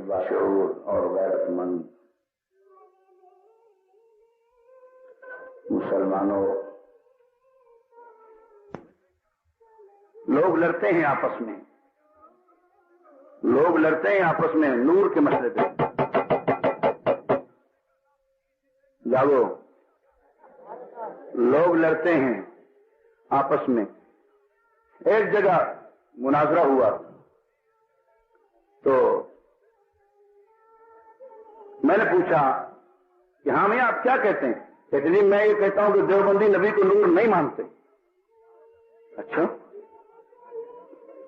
باشعور اور غیرت مند مسلمانوں، لوگ لڑتے ہیں آپس میں، لوگ لڑتے ہیں آپس میں نور کے مسئلے پہ۔ جاگو، لوگ لڑتے ہیں آپس میں۔ ایک جگہ مناظرہ ہوا تو میں نے پوچھا کہ ہاں میاں آپ کیا کہتے ہیں؟ کہتے جی میں یہ کہتا ہوں کہ دیوبندی نبی کو نور نہیں مانتے۔ اچھا،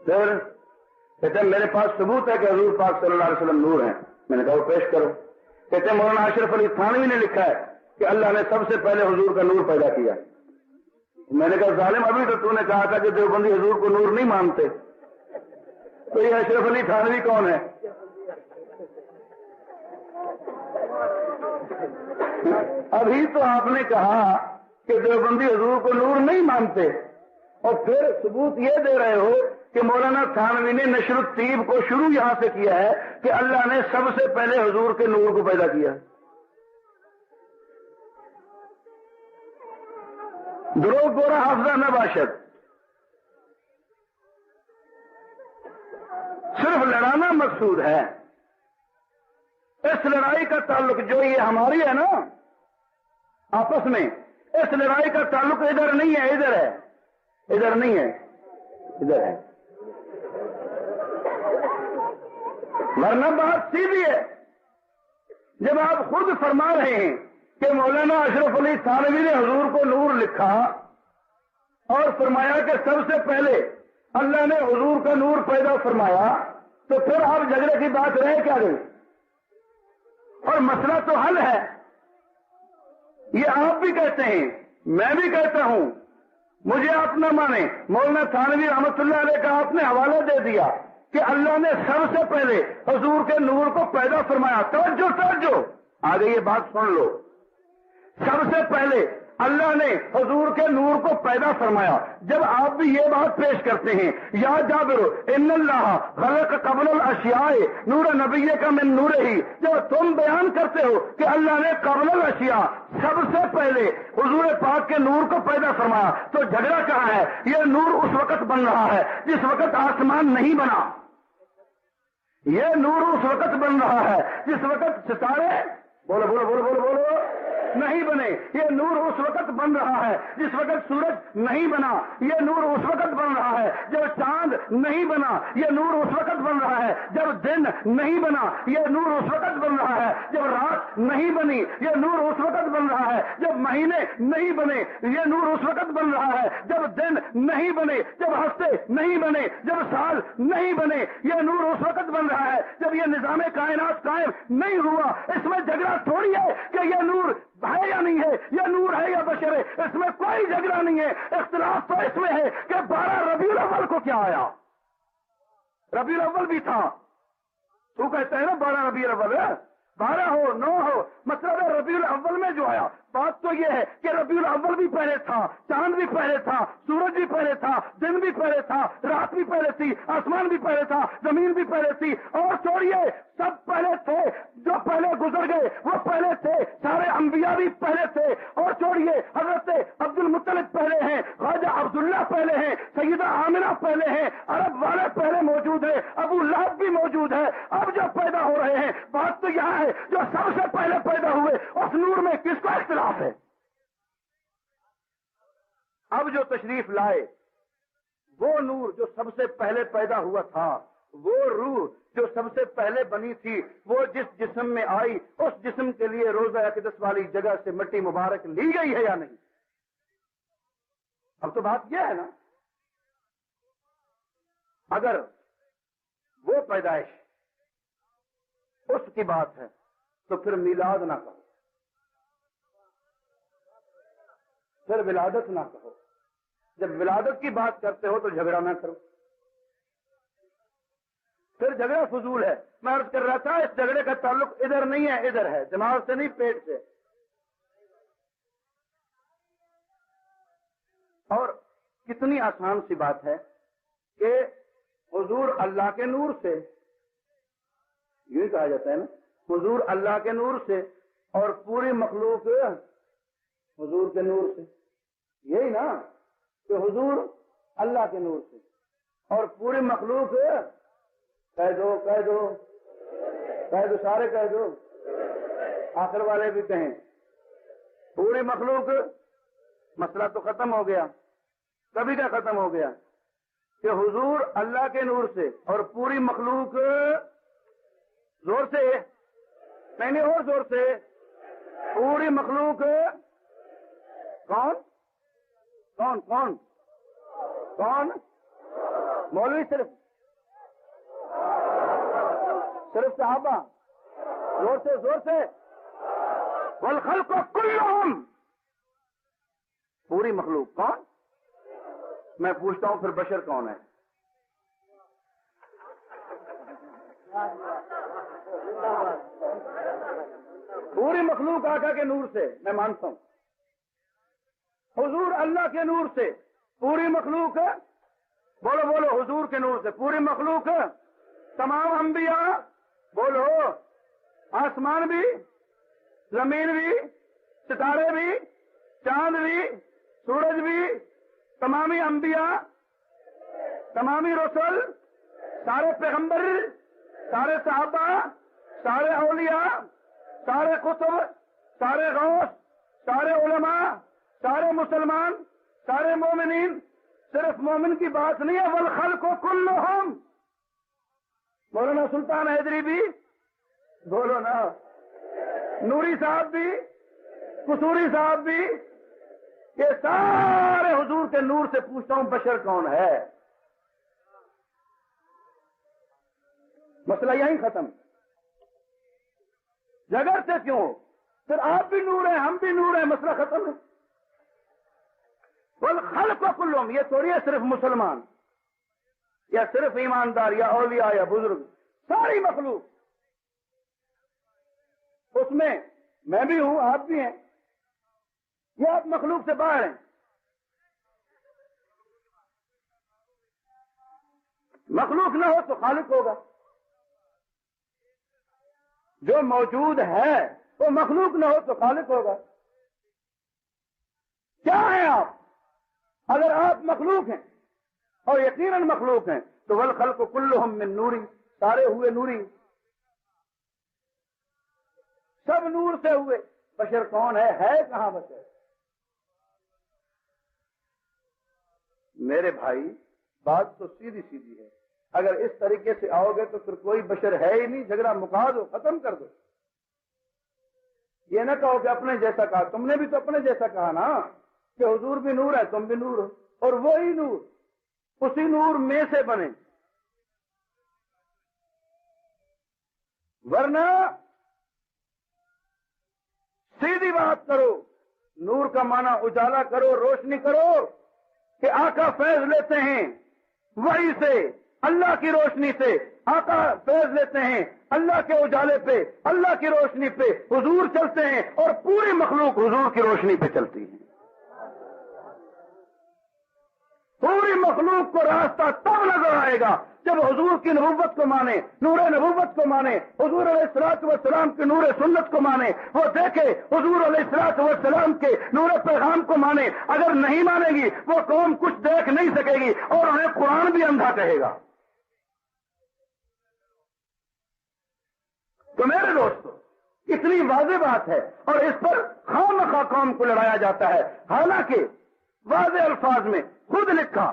پھر کہتے ہیں میرے پاس ثبوت ہے کہ حضور پاک صلی اللہ علیہ وسلم نور ہیں۔ میں نے کہا وہ پیش کرو۔ کہتے ہیں مولانا اشرف علی تھانوی نے لکھا ہے کہ اللہ نے سب سے پہلے حضور کا نور پیدا کیا۔ میں نے کہا ظالم، ابھی تو نے کہا تھا کہ دیوبندی حضور کو نور نہیں مانتے، تو یہ اشرف علی تھانوی کون ہے؟ ابھی تو آپ نے کہا کہ دیوبندی حضور کو نور نہیں مانتے، اور پھر ثبوت یہ دے رہے ہو کہ مولانا تھانوی نے نشر الطیب کو شروع یہاں سے کیا ہے کہ اللہ نے سب سے پہلے حضور کے نور کو پیدا کیا۔ دروغ گورا حافظہ نہ باشد، صرف لڑانا مقصود ہے۔ اس لڑائی کا تعلق جو یہ ہماری ہے نا آپس میں، اس لڑائی کا تعلق ادھر نہیں ہے، ادھر ہے، ادھر نہیں ہے، ادھر ہے۔ ورنہ بات سیدھی ہے۔ جب آپ خود فرما رہے ہیں کہ مولانا اشرف علی تھانوی نے حضور کو نور لکھا اور فرمایا کہ سب سے پہلے اللہ نے حضور کا نور پیدا فرمایا، تو پھر آپ جھگڑے کی بات رہے کیا گئی؟ اور مسئلہ تو حل ہے۔ یہ آپ بھی کہتے ہیں، میں بھی کہتا ہوں، مجھے آپ نہ مانے، مولانا تھانوی رحمۃ اللہ علیہ کا آپ نے حوالہ دے دیا کہ اللہ نے سب سے پہلے حضور کے نور کو پیدا فرمایا۔ توجہ توجہ، آگے یہ بات سن لو۔ سب سے پہلے اللہ نے حضور کے نور کو پیدا فرمایا۔ جب آپ بھی یہ بات پیش کرتے ہیں یا جابر ان اللہ خلق قبل الاشیاء نور نبی کا من نور ہی، جب تم بیان کرتے ہو کہ اللہ نے قبل الاشیاء سب سے پہلے حضور پاک کے نور کو پیدا فرمایا، تو جھگڑا کہاں ہے؟ یہ نور اس وقت بن رہا ہے جس وقت آسمان نہیں بنا، یہ نور اس وقت بن رہا ہے جس وقت ستارے بولو بولو بولو بولو بولو نہیں بنے، یہ نور اس وقت بن رہا ہے جس وقت سورج نہیں بنا، یہ نور اس وقت بن رہا ہے جب چاند نہیں بنا، یہ نور اس وقت بن رہا ہے جب دن نہیں بنا، یہ نور اس وقت بن رہا ہے جب رات نہیں بنی، یہ نور اس وقت بن رہا ہے جب مہینے نہیں بنے، یہ نور اس وقت بن رہا ہے جب دن نہیں بنے، جب ہفتے نہیں بنے، جب سال نہیں بنے، یہ نور اس وقت بن رہا ہے جب یہ نظام کائنات قائم نہیں ہوا۔ اس میں جھگڑا تھوڑی ہے کہ یہ نور ہے یا نہیں ہے، یہ نور ہے یا بشر ہے، اس میں کوئی جھگڑا نہیں ہے۔ اختلاف تو اس میں ہے کہ 12 ربیع الاول کو کیا آیا۔ ربیع الاول بھی تھا، تو کہتے ہیں نا 12 ربیع الاول ہے، 12 ہو 9 ہو، مطلب ہے ربیع الاول میں جو آیا۔ بات تو یہ ہے کہ ربیع الاول بھی پہلے تھا، چاند بھی پہلے تھا، سورج بھی پہلے تھا، دن بھی پہلے تھا، رات بھی پہلے تھی، آسمان بھی پہلے تھا، زمین بھی پہلے تھی، اور چھوڑیے سب پہلے تھے، جو پہلے گزر گئے وہ پہلے تھے، سارے انبیاء بھی پہلے تھے، اور چھوڑیے حضرت عبد المطلب پہلے ہیں، خواجہ عبداللہ پہلے ہیں، سیدہ آمنہ پہلے ہیں، عرب والے پہلے موجود ہیں، ابو لہب بھی موجود ہے۔ اب جو پیدا ہو رہے ہیں، بات تو یہاں ہے جو سب سے پہلے پیدا ہوئے اس نور میں کس کا اختلاف ہے؟ اب جو تشریف لائے وہ نور جو سب سے پہلے پیدا ہوا تھا، وہ روح جو سب سے پہلے بنی تھی، وہ جس جسم میں آئی اس جسم کے لیے روضہ اقدس والی جگہ سے مٹی مبارک لی گئی ہے یا نہیں؟ اب تو بات یہ ہے نا، اگر وہ پیدائش اس کی بات ہے تو پھر میلاد نہ کہو، پھر ولادت نہ کہو۔ جب ولادت کی بات کرتے ہو تو جھگڑا نہ کرو، پھر جھگڑا فضول ہے۔ میں عرض کر رہا تھا اس جھگڑے کا تعلق ادھر نہیں ہے، ادھر ہے، دماغ سے نہیں، پیٹ سے۔ اور کتنی آسان سی بات ہے کہ حضور اللہ کے نور سے یوں ہی کہا جاتا ہے نا، حضور اللہ کے نور سے اور پوری مخلوق حضور کے نور سے، یہی نا کہ حضور اللہ کے نور سے اور پوری مخلوق کہہ دو کہہ دو کہہ دو، سارے کہہ دو، آخر والے بھی کہیں پوری مخلوق، مسئلہ تو ختم ہو گیا، کبھی کا ختم ہو گیا کہ حضور اللہ کے نور سے اور پوری مخلوق، زور سے نہیں اور زور سے، پوری مخلوق کون کون کون کون؟ مولوی صرف صحابہ، زور سے زور سے، والخلق کلہم، پوری مخلوق کون؟ میں پوچھتا ہوں پھر بشر کون ہے؟ پوری مخلوق آقا کے نور سے، میں مانتا ہوں حضور اللہ کے نور سے، پوری مخلوق، بولو بولو، حضور کے نور سے پوری مخلوق، تمام انبیاء، بولو، آسمان بھی، زمین بھی، ستارے بھی، چاند بھی، سورج بھی، تمامی انبیاء، تمامی رسول، سارے پیغمبر، سارے صحابہ، سارے اولیاء، سارے کتب، سارے غوث، سارے علماء، سارے مسلمان، سارے مومنین، صرف مومن کی بات نہیں ہے، والخلق کلہم، مولانا سلطان حیدری بھی، بولو نا، نوری صاحب بھی، قصوری صاحب بھی، یہ سارے حضور کے نور سے پوچھتا ہوں بشر کون ہے؟ مسئلہ یہیں ختم، جگر سے کیوں؟ پھر آپ بھی نور ہیں، ہم بھی نور ہیں، مسئلہ ختم ہے۔ والخلق کلہم، یہ تھوڑی ہے صرف مسلمان یا صرف ایماندار یا اولیاء یا بزرگ، ساری مخلوق، اس میں بھی ہوں، آپ بھی ہیں، یہ آپ مخلوق سے باہر ہیں۔ مخلوق نہ ہو تو خالق ہوگا، جو موجود ہے وہ مخلوق نہ ہو تو خالق ہوگا۔ کیا ہیں آپ؟ اگر آپ مخلوق ہیں اور یقیناً مخلوق ہیں تو والخلق کلہم من نوری، سارے ہوئے نوری، سب نور سے ہوئے۔ بشر کون ہے کہاں بشر؟ میرے بھائی بات تو سیدھی سیدھی ہے، اگر اس طریقے سے آؤ گے تو پھر کوئی بشر ہے ہی نہیں، جھگڑا مکا دو، ختم کر دو۔ یہ نہ کہو کہ اپنے جیسا کہا، تم نے بھی تو اپنے جیسا کہا نا کہ حضور بھی نور ہے، تم بھی نور ہو، اور وہی نور اسی نور میں سے بنے، ورنہ سیدھی بات کرو، نور کا معنی اجالا کرو، روشنی کرو، کہ آقا فیض لیتے ہیں وحی سے، اللہ کی روشنی سے، آقا فیض لیتے ہیں اللہ کے اجالے پہ، اللہ کی روشنی پہ، حضور چلتے ہیں اور پوری مخلوق حضور کی روشنی پہ چلتی ہے۔ پوری مخلوق کو راستہ تب نظر آئے گا جب حضور کی نبوت کو مانے، نور نبوت کو مانے، حضور علیہ الصلوۃ والسلام کے نور سنت کو مانے، وہ دیکھے حضور علیہ الصلوۃ والسلام کے نور پیغام کو مانے۔ اگر نہیں مانے گی وہ قوم کچھ دیکھ نہیں سکے گی اور انہیں قرآن بھی اندھا کہے گا۔ تو میرے دوستو، اتنی واضح بات ہے اور اس پر خواہ قوم کو لڑایا جاتا ہے، حالانکہ واضح الفاظ میں خود لکھا،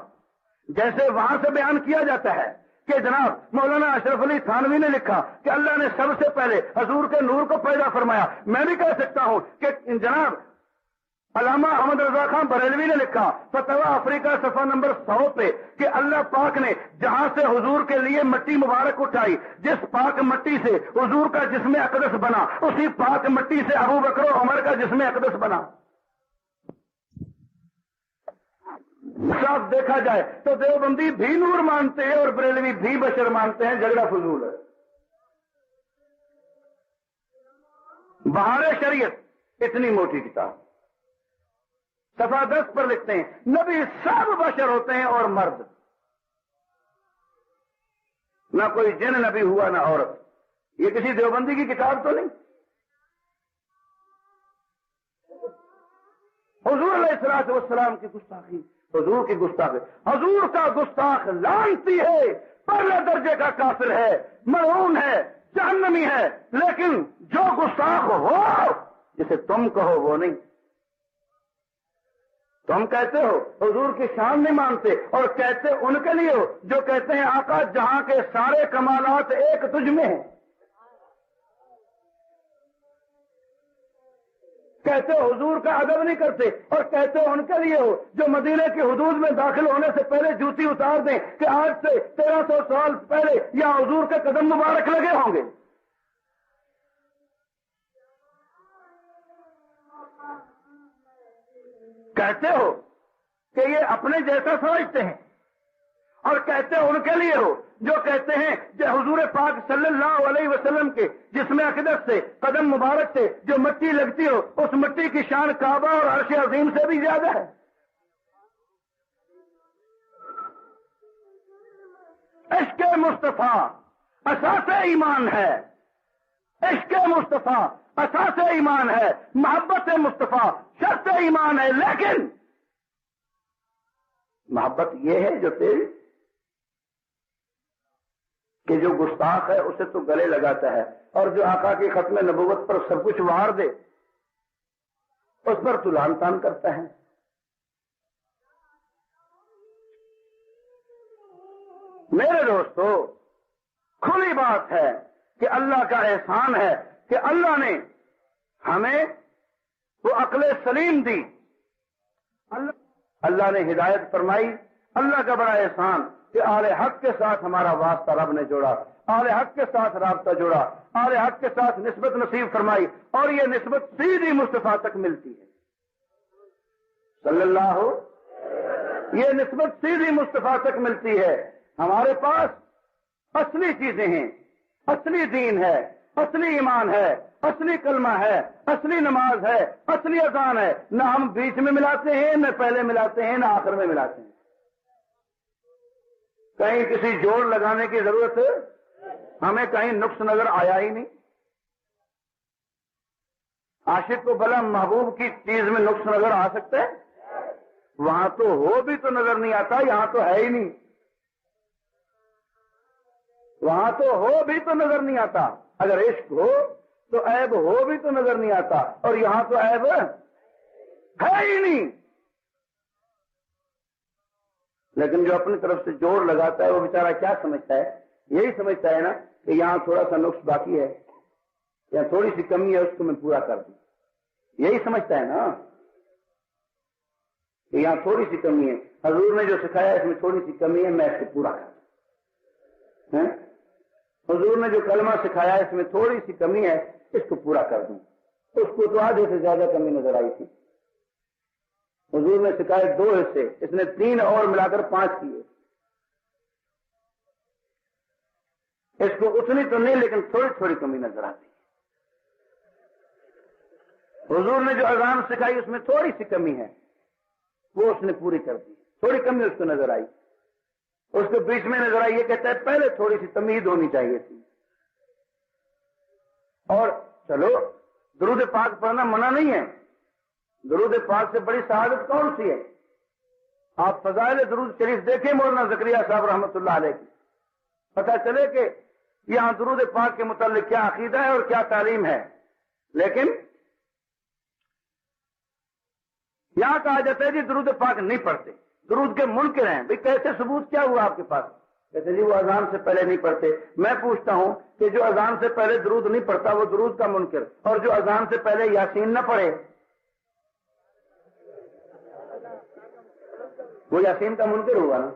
جیسے وہاں سے بیان کیا جاتا ہے کہ جناب مولانا اشرف علی تھانوی نے لکھا کہ اللہ نے سب سے پہلے حضور کے نور کو پیدا فرمایا۔ میں بھی کہہ سکتا ہوں کہ جناب علامہ احمد رضا خان بریلوی نے لکھا فتویٰ افریقہ صفحہ نمبر 100 پہ کہ اللہ پاک نے جہاں سے حضور کے لیے مٹی مبارک اٹھائی، جس پاک مٹی سے حضور کا جسم اقدس بنا، اسی پاک مٹی سے ابو بکر و عمر کا جسم اقدس بنا۔ صاف دیکھا جائے تو دیوبندی بھی نور مانتے ہیں اور بریلوی بھی بشر مانتے ہیں، جھگڑا فضول ہے۔ بہار شریعت اتنی موٹی کتاب، صفحہ 10 پر لکھتے ہیں نبی سب بشر ہوتے ہیں اور مرد، نہ کوئی جن نبی ہوا نہ عورت۔ یہ کسی دیوبندی کی کتاب تو نہیں. حضور علیہ الصلوۃ والسلام کی گستاخی، حضور کی گستاخی، حضور کا گستاخ لعنتی ہے، پہلے درجے کا کافر ہے، ملعون ہے، جہنمی ہے. لیکن جو گستاخ ہو جسے تم کہو وہ نہیں. تم کہتے ہو حضور کی شان نہیں مانتے، اور کہتے ان کے لیے ہو جو کہتے ہیں آقا جہاں کے سارے کمالات ایک تجھ میں ہیں. کہتے ہو حضور کا ادب نہیں کرتے، اور کہتے ہو ان کے لیے ہو جو مدینے کی حدود میں داخل ہونے سے پہلے جوتی اتار دیں کہ آج سے 1300 سال پہلے یا حضور کے قدم مبارک لگے ہوں گے. کہتے ہو کہ یہ اپنے جیسا سمجھتے ہیں، اور کہتے ہو ان کے لیے ہو جو کہتے ہیں کہ حضور پاک صلی اللہ علیہ وسلم کے جسم اقدس سے قدم مبارک سے جو مٹی لگتی ہو اس مٹی کی شان کعبہ اور عرش عظیم سے بھی زیادہ ہے. عشق مصطفیٰ اساس ایمان ہے، عشق مصطفیٰ اساس ایمان ہے، محبت مصطفیٰ شرط ایمان ہے. لیکن محبت یہ ہے جو تیری کہ جو گستاخ ہے اسے تو گلے لگاتا ہے، اور جو آقا کی ختم نبوت پر سب کچھ وار دے اس پر تو لعن طعن کرتا ہے. میرے دوستو، کھلی بات ہے کہ اللہ کا احسان ہے کہ اللہ نے ہمیں وہ عقل سلیم دی، اللہ نے ہدایت فرمائی. اللہ کا بڑا احسان کہ آل حق کے ساتھ ہمارا واسطہ رب نے جوڑا، آل حق کے ساتھ رابطہ جوڑا، آل حق کے ساتھ نسبت نصیب فرمائی، اور یہ نسبت سیدھی مصطفیٰ تک ملتی ہے صلی اللہ، یہ نسبت سیدھی مصطفیٰ تک ملتی ہے. ہمارے پاس اصلی چیزیں ہیں، اصلی دین ہے، اصلی ایمان ہے، اصلی کلمہ ہے، اصلی نماز ہے، اصلی اذان ہے. نہ ہم بیچ میں ملاتے ہیں، نہ پہلے ملاتے ہیں، نہ آخر میں ملاتے ہیں. کہیں کسی جوڑ لگانے کی ضرورت ہے؟ ہمیں کہیں نقص نظر آیا ہی نہیں. عاشق کو بھلا محبوب کی چیز میں نقص نظر آ سکتا ہے؟ وہاں تو ہو بھی تو نظر نہیں آتا، یہاں تو ہے ہی نہیں. وہاں تو ہو بھی تو نظر نہیں آتا. اگر عشق ہو تو عیب ہو بھی تو نظر نہیں آتا، اور یہاں تو عیب ہے ہی نہیں. لیکن جو اپنی طرف سے جوڑ لگاتا ہے وہ بیچارہ کیا سمجھتا ہے؟ یہی سمجھتا ہے نا کہ یہاں تھوڑا سا نقص باقی ہے یا تھوڑی سی کمی ہے، اس کو میں پورا کر دوں. یہی سمجھتا ہے نا کہ یہاں تھوڑی سی کمی ہے، حضور نے جو سکھایا اس میں تھوڑی سی کمی ہے، میں اس کو پورا کر دوں. حضور نے جو کلمہ سکھایا اس میں تھوڑی سی کمی ہے، اس کو پورا کر دوں. اس کو تو آدھے سے زیادہ کمی نظر آئی تھی. حضور نے سکھائے 2 حصے، اس نے 3 اور ملا کر 5 کیے. اس کو اتنی تو نہیں لیکن تھوڑی تھوڑی کمی نظر آتی. حضور نے جو اذان سکھائی اس میں تھوڑی سی کمی ہے، وہ اس نے پوری کر دی. تھوڑی کمی اس کو نظر آئی، اس کو بیچ میں نظر آئی. یہ کہتا ہے پہلے تھوڑی سی تمہید ہونی چاہیے تھی. اور چلو درود پاک پڑھنا منع نہیں ہے، درود پاک سے بڑی سعادت کون سی ہے؟ آپ فضائل درود شریف دیکھیں مولانا زکریا صاحب رحمۃ اللہ علیہ کی، پتہ چلے کہ یہاں درود پاک کے متعلق کیا عقیدہ ہے اور کیا تعلیم ہے. لیکن یہاں کہا جاتا ہے جی درود پاک نہیں پڑھتے، درود کے منکر ہیں. بھئی کیسے ثبوت کیا ہوا آپ کے پاس؟ کہتے جی وہ اذان سے پہلے نہیں پڑھتے. میں پوچھتا ہوں کہ جو اذان سے پہلے درود نہیں پڑھتا وہ درود کا منکر، اور جو اذان سے پہلے یاسین نہ پڑھے وہ یاسین کا منکر ہوگا نا.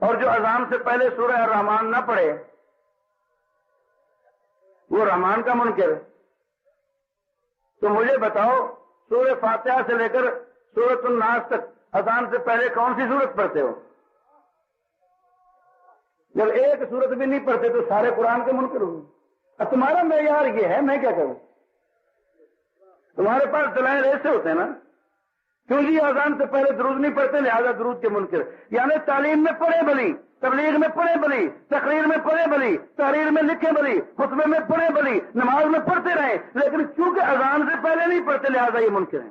اور جو اذان سے پہلے سورہ الرحمان نہ پڑھے وہ رحمان کا منکر. تو مجھے بتاؤ سورہ فاتحہ سے لے کر سورۃ الناس تک اذان سے پہلے کون سی سورت پڑھتے ہو؟ جب ایک سورت بھی نہیں پڑھتے تو سارے قرآن کے منکر ہوں. اب تمہارا معیار یہ ہے، میں کیا کروں؟ تمہارے پاس دلائل ایسے ہوتے ہیں نا کیوں جی اذان سے پہلے درود نہیں پڑھتے لہذا درود کے منکر. یعنی تعلیم میں پڑھے بلی، تبلیغ میں پڑھے بلی، تقریر میں پڑھے بلی، تحریر میں لکھے بلی، خطبے میں پڑھے بلی، نماز میں پڑھتے رہے، لیکن چونکہ اذان سے پہلے نہیں پڑھتے لہذا یہ منکر ہیں.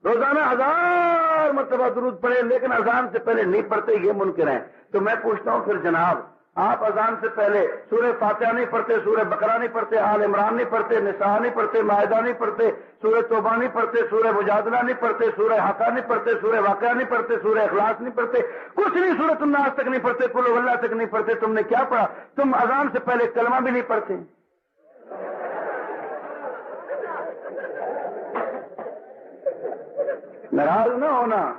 روزانہ 1000 مرتبہ درود پڑھے لیکن اذان سے پہلے نہیں پڑھتے، یہ منکر ہیں. تو میں پوچھتا ہوں پھر جناب، آپ اذان سے پہلے سورہ فاتحہ نہیں پڑھتے، سورہ بقرہ نہیں پڑھتے، آل عمران نہیں پڑھتے، نساء نہیں پڑھتے، مائدہ نہیں پڑھتے، سورہ توبہ نہیں پڑھتے، سورہ مجادلہ نہیں پڑھتے، سورہ حقہ نہیں پڑھتے، سورہ واقعہ نہیں پڑھتے، سورہ اخلاص نہیں پڑھتے، کچھ نہیں، سورۃ الناس تک نہیں پڑھتے، قل واللہ تک نہیں پڑھتے. تم نے کیا پڑھا؟ تم اذان سے پہلے کلمہ بھی نہیں پڑھتے. ناراض نہ ہونا،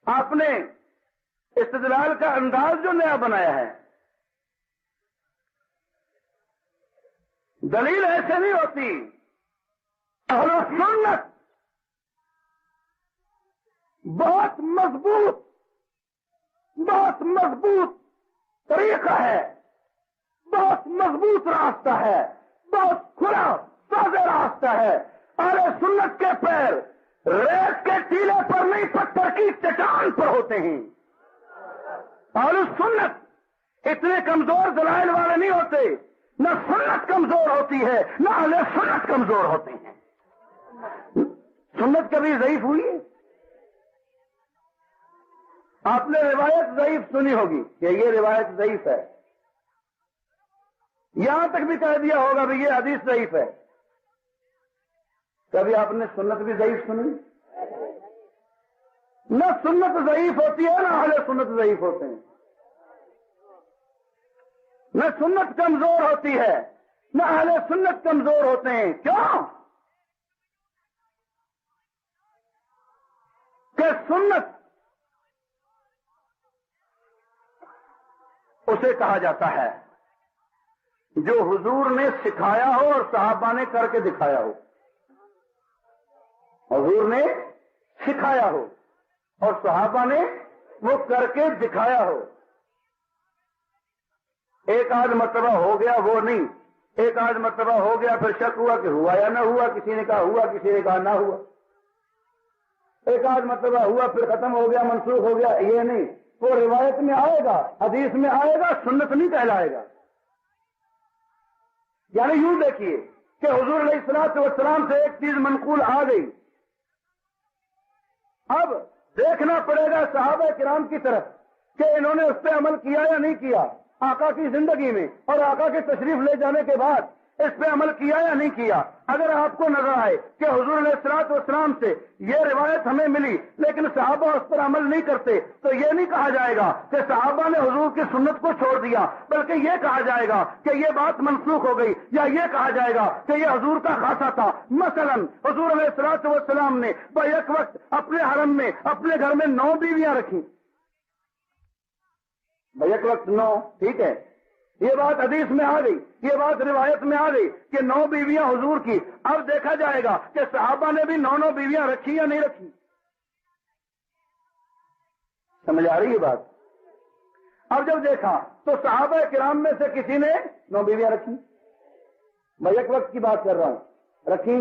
آپ نے استدلال کا انداز جو نیا بنایا ہے، دلیل ایسے نہیں ہوتی. اہل سنت بہت مضبوط طریقہ ہے، بہت مضبوط راستہ ہے، بہت کھلا سادہ راستہ ہے. اہل سنت کے پیر ریت کے ٹیلے پر نہیں، پتھر کی چٹان پر ہوتے ہیں. اہل سنت اتنے کمزور دلائل والے نہیں ہوتے، نہ سنت کمزور ہوتی ہے نہ اہل سنت کمزور ہوتے ہیں. سنت کبھی ضعیف ہوئی؟ آپ نے روایت ضعیف سنی ہوگی کہ یہ روایت ضعیف ہے، یہاں تک بھی کہہ دیا ہوگا بھی یہ حدیث ضعیف ہے. کبھی آپ نے سنت بھی ضعیف سنی؟ نہ سنت ضعیف ہوتی ہے نہ اہل سنت ضعیف ہوتے ہیں. نہ سنت کمزور ہوتی ہے نہ اہل سنت کمزور ہوتے ہیں. کیوں؟ کہ سنت اسے کہا جاتا ہے جو حضور نے سکھایا ہو اور صحابہ نے کر کے دکھایا ہو. حضور نے سکھایا ہو اور صحابہ نے وہ کر کے دکھایا ہو. ایک آدھ مرتبہ ہو گیا وہ نہیں، ایک آدھ مرتبہ ہو گیا پھر شک ہوا کہ ہوا یا نہ ہوا، کسی نے کہا ہوا کسی نے کہا نہ ہوا. ایک آدھ مرتبہ ہوا پھر ختم ہو گیا منسوخ ہو گیا، یہ نہیں. وہ روایت میں آئے گا، حدیث میں آئے گا، سنت نہیں کہلائے گا. یعنی یوں دیکھیے کہ حضور علیہ الصلوۃ والسلام سے ایک چیز منقول آ گئی، اب دیکھنا پڑے گا صحابہ کرام کی طرف کہ انہوں نے اس پہ عمل کیا یا نہیں کیا. آقا کی زندگی میں اور آقا کے تشریف لے جانے کے بعد اس پہ عمل کیا یا نہیں کیا. اگر آپ کو نظر آئے کہ حضور علیہ الصلوۃ والسلام سے یہ روایت ہمیں ملی لیکن صحابہ اس پر عمل نہیں کرتے، تو یہ نہیں کہا جائے گا کہ صحابہ نے حضور کی سنت کو چھوڑ دیا، بلکہ یہ کہا جائے گا کہ یہ بات منسوخ ہو گئی، یا یہ کہا جائے گا کہ یہ حضور کا خاصہ تھا. مثلا حضور علیہ الصلوۃ والسلام نے بیک وقت اپنے حرم میں اپنے گھر میں 9 بیویاں رکھیں. بیک وقت 9، ٹھیک ہے، یہ بات حدیث میں آ گئی، یہ بات روایت میں آ گئی کہ 9 بیویاں حضور کی. اب دیکھا جائے گا کہ صحابہ نے بھی 9 بیویاں رکھی یا نہیں رکھی. سمجھ آ رہی ہے بات؟ اب جب دیکھا تو صحابہ کرام میں سے کسی نے 9 بیویاں رکھی، میں ایک وقت کی بات کر رہا ہوں، رکھی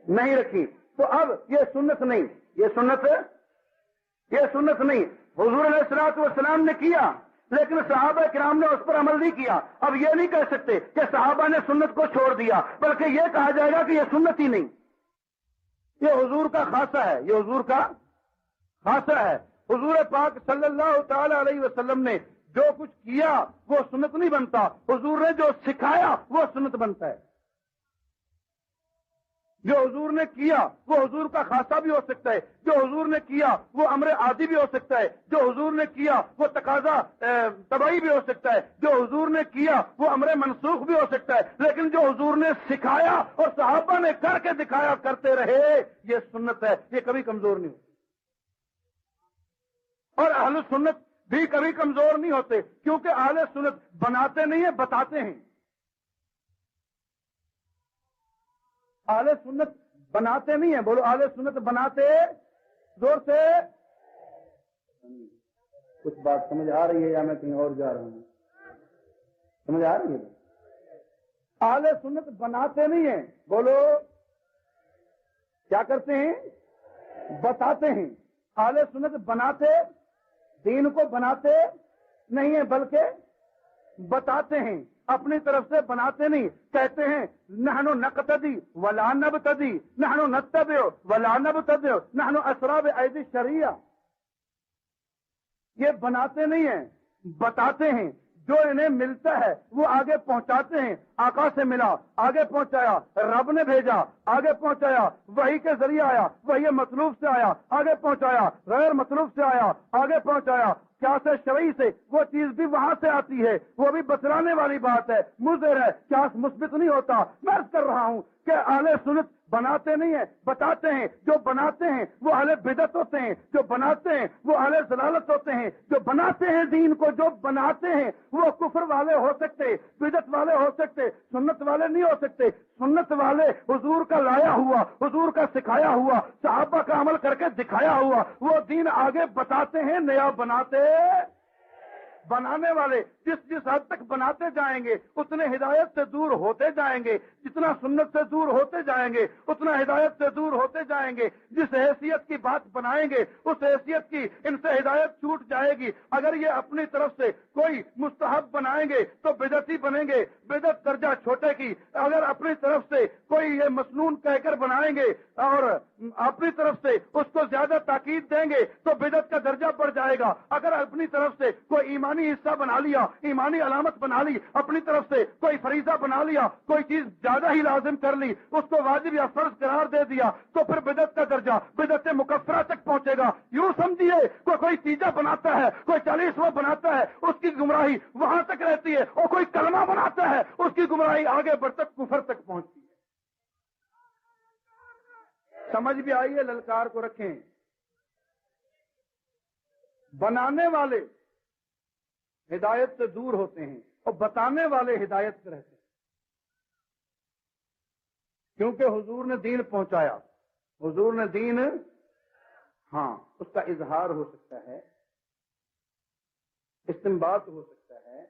نہیں رکھی. تو اب یہ سنت نہیں، یہ سنت نہیں. حضور علیہ الصلوۃ والسلام نے کیا لیکن صحابہ کرام نے اس پر عمل نہیں کیا. اب یہ نہیں کہہ سکتے کہ صحابہ نے سنت کو چھوڑ دیا، بلکہ یہ کہا جائے گا کہ یہ سنت ہی نہیں، یہ حضور کا خاصہ ہے، یہ حضور کا خاصہ ہے. حضور پاک صلی اللہ تعالی علیہ وسلم نے جو کچھ کیا وہ سنت نہیں بنتا، حضور نے جو سکھایا وہ سنت بنتا ہے. جو حضور نے کیا وہ حضور کا خاصہ بھی ہو سکتا ہے، جو حضور نے کیا وہ امر عادی بھی ہو سکتا ہے، جو حضور نے کیا وہ تقاضا طبعی بھی ہو سکتا ہے، جو حضور نے کیا وہ امر منسوخ بھی ہو سکتا ہے. لیکن جو حضور نے سکھایا اور صحابہ نے کر کے دکھایا کرتے رہے، یہ سنت ہے، یہ کبھی کمزور نہیں ہوتی. اور اہل سنت بھی کبھی کمزور نہیں ہوتے، کیونکہ اہل سنت بناتے نہیں ہیں، بتاتے ہیں. اہل سنت بناتے نہیں ہیں، بولو اہل سنت بناتے. زور سے کچھ بات سمجھ آ رہی ہے یا میں کہیں اور جا رہا ہوں؟ سمجھ آ رہی ہے؟ اہل سنت بناتے نہیں ہیں، بولو کیا کرتے ہیں؟ بتاتے ہیں. اہل سنت بناتے دین کو بناتے نہیں ہیں بلکہ بتاتے ہیں, اپنی طرف سے بناتے نہیں. کہتے ہیں نحنو نقتدی ولا نبتدی, نحنو نتبع ولا نبتدع, نحنو اسراب ایدی شریعہ. یہ بناتے نہیں ہیں, بتاتے ہیں. جو انہیں ملتا ہے وہ آگے پہنچاتے ہیں. آقا سے ملا, آگے پہنچایا. رب نے بھیجا, آگے پہنچایا. وحی کے ذریعے آیا, وحی مطلوب سے آیا, آگے پہنچایا. غیر مطلوب سے آیا, آگے پہنچایا. کیا سے شرعی سے وہ چیز بھی وہاں سے آتی ہے, وہ بھی بتلانے والی بات ہے, مضر ہے. کیا مثبت نہیں ہوتا؟ میں عرض کر رہا ہوں کہ اہل سنت بناتے نہیں ہیں, بتاتے ہیں. جو بناتے ہیں وہ اہل بدعت ہوتے ہیں, جو بناتے ہیں وہ اہل ضلالت ہوتے ہیں. جو بناتے ہیں دین کو, جو بناتے ہیں وہ کفر والے ہو سکتے, بدعت والے ہو سکتے, سنت والے نہیں ہو سکتے. سنت والے حضور کا لایا ہوا, حضور کا سکھایا ہوا, صحابہ کا عمل کر کے دکھایا ہوا وہ دین آگے بتاتے ہیں. نیا بنانے والے جس حد تک بناتے جائیں گے اتنے ہدایت سے دور ہوتے جائیں گے. جتنا سنت سے دور ہوتے جائیں گے اتنا ہدایت سے دور ہوتے جائیں گے. جس حیثیت کی بات بنائیں گے اس حیثیت کی ان سے ہدایت چھوٹ جائے گی. اگر یہ اپنی طرف سے کوئی مستحب بنائیں گے تو بدعتی بنیں گے, بدعت درجہ چھوٹے کی. اگر اپنی طرف سے کوئی یہ مسنون کہہ کر بنائیں گے اور اپنی طرف سے اس کو زیادہ تاکید دیں گے تو بدعت کا درجہ بڑھ جائے گا. اگر اپنی طرف سے کوئی ایمانی حصہ بنا لیا, ایمانی علامت بنا لی, اپنی طرف سے کوئی فریضہ بنا لیا, کوئی چیز زیادہ ہی لازم کر لی, اس کو واجب یا فرض قرار دے دیا تو پھر بدعت کا درجہ بدعت مکفرہ تک پہنچے گا. یوں سمجھیے کوئی تیجا بناتا ہے, کوئی 40واں بناتا ہے, اس کی گمراہی وہاں تک رہتی ہے, اور کوئی کلمہ بناتا ہے اس کی گمراہی آگے بڑھ تک کفر تک پہنچتی ہے. سمجھ بھی آئیے, للکار کو رکھیں. بنانے والے ہدایت سے دور ہوتے ہیں اور بتانے والے ہدایت سے رہتے ہیں. کیونکہ حضور نے دین پہنچایا, حضور نے دین, ہاں اس کا اظہار ہو سکتا ہے, استنباط ہو سکتا ہے,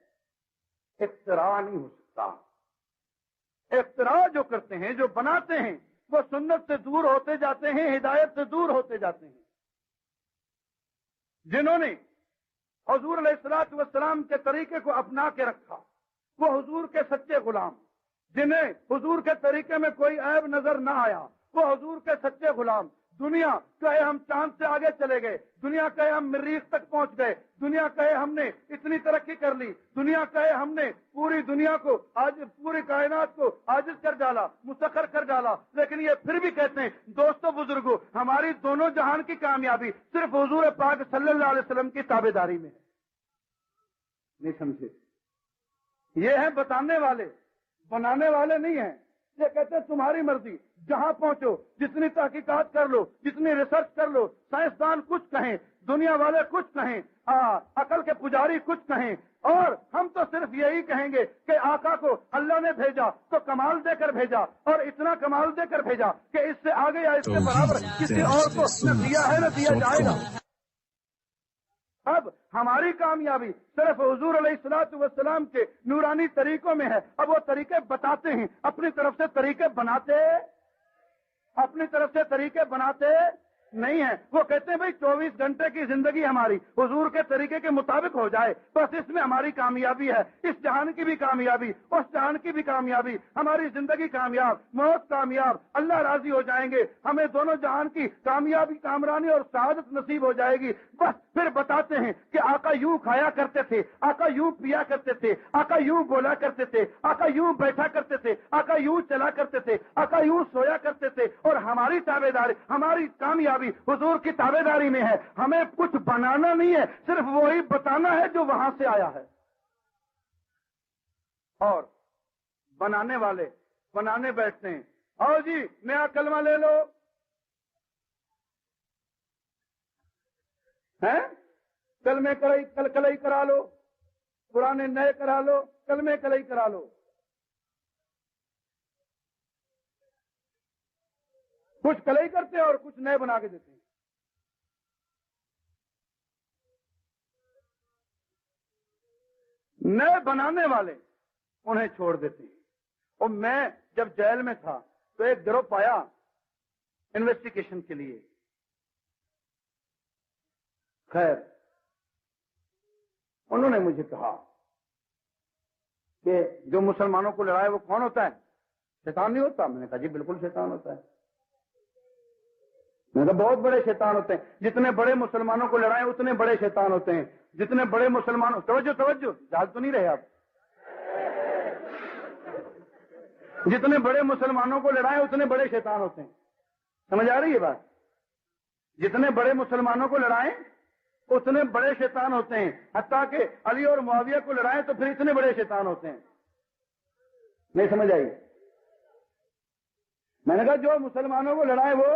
اختراع نہیں ہو سکتا. اختراع جو کرتے ہیں, جو بناتے ہیں, وہ سنت سے دور ہوتے جاتے ہیں, ہدایت سے دور ہوتے جاتے ہیں. جنہوں نے حضور علیہ الصلوۃ والسلام کے طریقے کو اپنا کے رکھا وہ حضور کے سچے غلام. جنہیں حضور کے طریقے میں کوئی عیب نظر نہ آیا وہ حضور کے سچے غلام. دنیا کہے ہم چاند سے آگے چلے گئے, دنیا کہے ہم مریخ تک پہنچ گئے, دنیا کہے ہم نے اتنی ترقی کر لی, دنیا کہے ہم نے پوری دنیا کو آج پوری کائنات کو عاجز کر ڈالا, مسخر کر ڈالا, لیکن یہ پھر بھی کہتے ہیں دوستو بزرگوں ہماری دونوں جہان کی کامیابی صرف حضور پاک صلی اللہ علیہ وسلم کی تابعداری میں ہے. نہیں سمجھے؟ یہ ہے بتانے والے, بنانے والے نہیں ہیں. یہ کہتے ہیں تمہاری مرضی, جہاں پہنچو, جتنی تحقیقات کر لو, جتنی ریسرچ کر لو, سائنسدان کچھ کہیں, دنیا والے کچھ کہیں, عقل کے پجاری کچھ کہیں, اور ہم تو صرف یہی کہیں گے کہ آقا کو اللہ نے بھیجا تو کمال دے کر بھیجا, اور اتنا کمال دے کر بھیجا کہ اس سے آگے یا اس سے برابر کسی اور کو نہ دیا ہے نہ دیا جائے گا. اب ہماری کامیابی صرف حضور علیہ الصلوۃ والسلام کے نورانی طریقوں میں ہے. اب وہ طریقے بتاتے ہیں, اپنی طرف سے طریقے بناتے, اپنی طرف سے طریقے بناتے نہیں ہے. وہ کہتے ہیں بھائی 24 گھنٹے کی زندگی ہماری حضور کے طریقے کے مطابق ہو جائے, بس اس میں ہماری کامیابی ہے. اس جہان کی بھی کامیابی, اس جہان کی بھی کامیابی, ہماری زندگی کامیاب, موت کامیاب, اللہ راضی ہو جائیں گے, ہمیں دونوں جہان کی کامیابی, کامرانی اور سعادت نصیب ہو جائے گی. بس پھر بتاتے ہیں کہ آقا یوں کھایا کرتے تھے, آقا یوں پیا کرتے تھے, آقا یوں بولا کرتے تھے, آقا یوں بیٹھا کرتے تھے, آقا یوں چلا کرتے تھے, آقا یوں سویا کرتے تھے. اور ہماری تابعداری, ہماری کامیابی حضور کی تابعداری میں ہے. ہمیں کچھ بنانا نہیں ہے, صرف وہی بتانا ہے جو وہاں سے آیا ہے. اور بنانے والے بنانے بیٹھتے ہیں, آؤ جی نیا کلمہ لے لو, ہیں کلمے کلئی کرا لو, پرانے نئے کرا لو, کلمے کلئی کرا لو. کچھ کلئی کرتے ہیں اور کچھ نئے بنا کے دیتے ہیں. نئے بنانے والے انہیں چھوڑ دیتے ہیں. اور میں جب جیل میں تھا تو ایک گروپ آیا انویسٹیگیشن کے لیے, خیر انہوں نے مجھے کہا کہ جو مسلمانوں کو لڑائے وہ کون ہوتا ہے؟ شیطان نہیں ہوتا؟ میں نے کہا جی بالکل شیطان ہوتا ہے۔ میں نے کہا بہت بڑے شیطان ہوتے ہیں، جتنے بڑے مسلمانوں کو لڑائیں اتنے بڑے شیطان ہوتے ہیں، جتنے بڑے مسلمانوں، توجہ یاد تو نہیں رہے آپ، جتنے بڑے مسلمانوں کو لڑائیں اتنے بڑے شیطان ہوتے ہیں۔ سمجھ آ رہی ہے بات؟ جتنے بڑے مسلمانوں کو لڑائیں اتنے بڑے شیطان ہوتے ہیں، حتیٰ کہ علی اور معاویہ کو لڑائیں تو پھر اتنے بڑے شیطان ہوتے ہیں۔ نہیں سمجھ آئی؟ میں نے کہا جو مسلمانوں کو لڑائیں وہ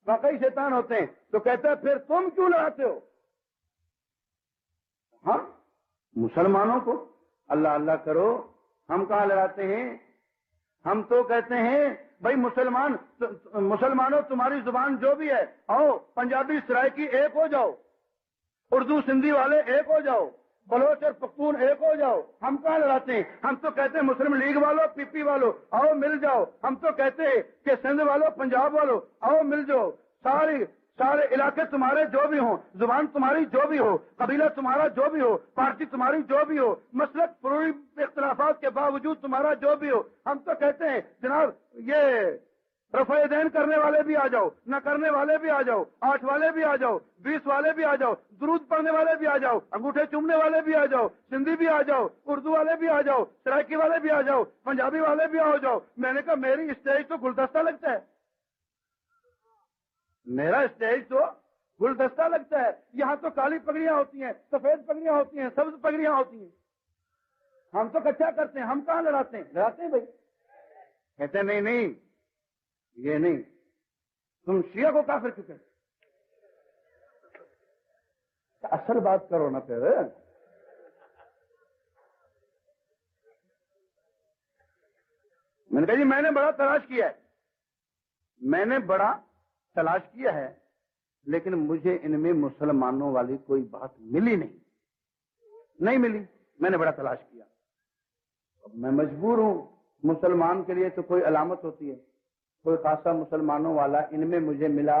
واقعی شیطان ہوتے ہیں۔ تو کہتا ہے پھر تم کیوں لڑاتے ہو؟ ہم مسلمانوں کو اللہ اللہ کرو، ہم کہاں لڑاتے ہیں؟ ہم تو کہتے ہیں بھائی مسلمانوں تمہاری زبان جو بھی ہے، آؤ پنجابی سرائکی ایک ہو جاؤ، اردو سندھی والے ایک ہو جاؤ، بلوچ اور پختون ایک ہو جاؤ۔ ہم کہاں لڑاتے ہیں؟ ہم تو کہتے ہیں مسلم لیگ والوں، پی پی والوں آؤ مل جاؤ۔ ہم تو کہتے ہیں کہ سندھ والوں، پنجاب والوں آؤ مل جاؤ، سارے علاقے تمہارے جو بھی ہوں، زبان تمہاری جو بھی ہو، قبیلہ تمہارا جو بھی ہو، پارٹی تمہاری جو بھی ہو، مسلک فروعی اختلافات کے باوجود تمہارا جو بھی ہو، ہم تو کہتے ہیں جناب یہ رفع دین کرنے والے بھی آ جاؤ، نہ کرنے والے بھی آ جاؤ، 8 والے بھی آ جاؤ، 20 والے بھی آ جاؤ، درود پڑھنے والے بھی آ جاؤ، انگوٹھے چومنے والے بھی آ جاؤ، سندھی بھی آ جاؤ، اردو والے بھی آ جاؤ، سرائکی والے بھی آ جاؤ، پنجابی والے بھی آ جاؤ۔ میں نے کہا میری اسٹیج تو گلدستہ لگتا ہے، میرا اسٹیج تو گلدستہ لگتا ہے، یہاں تو کالی پگڑیاں ہوتی ہیں، سفید پگڑیاں ہوتی ہیں، سبز پگڑیاں ہوتی ہیں، ہم تو کچا کرتے ہیں، ہم کہاں لڑاتے ہیں؟ لڑاتے ہیں بھائی؟ کہتے ہیں نہیں یہ نہیں، تم شیعہ کو کافر کیوں کہتے؟ اصل بات کرو نا پھر۔ میں نے کہا جی میں نے بڑا تلاش کیا ہے، لیکن مجھے ان میں مسلمانوں والی کوئی بات ملی نہیں ملی، میں نے بڑا تلاش کیا۔ اب میں مجبور ہوں، مسلمان کے لیے تو کوئی علامت ہوتی ہے، کوئی خاصا مسلمانوں والا ان میں مجھے ملا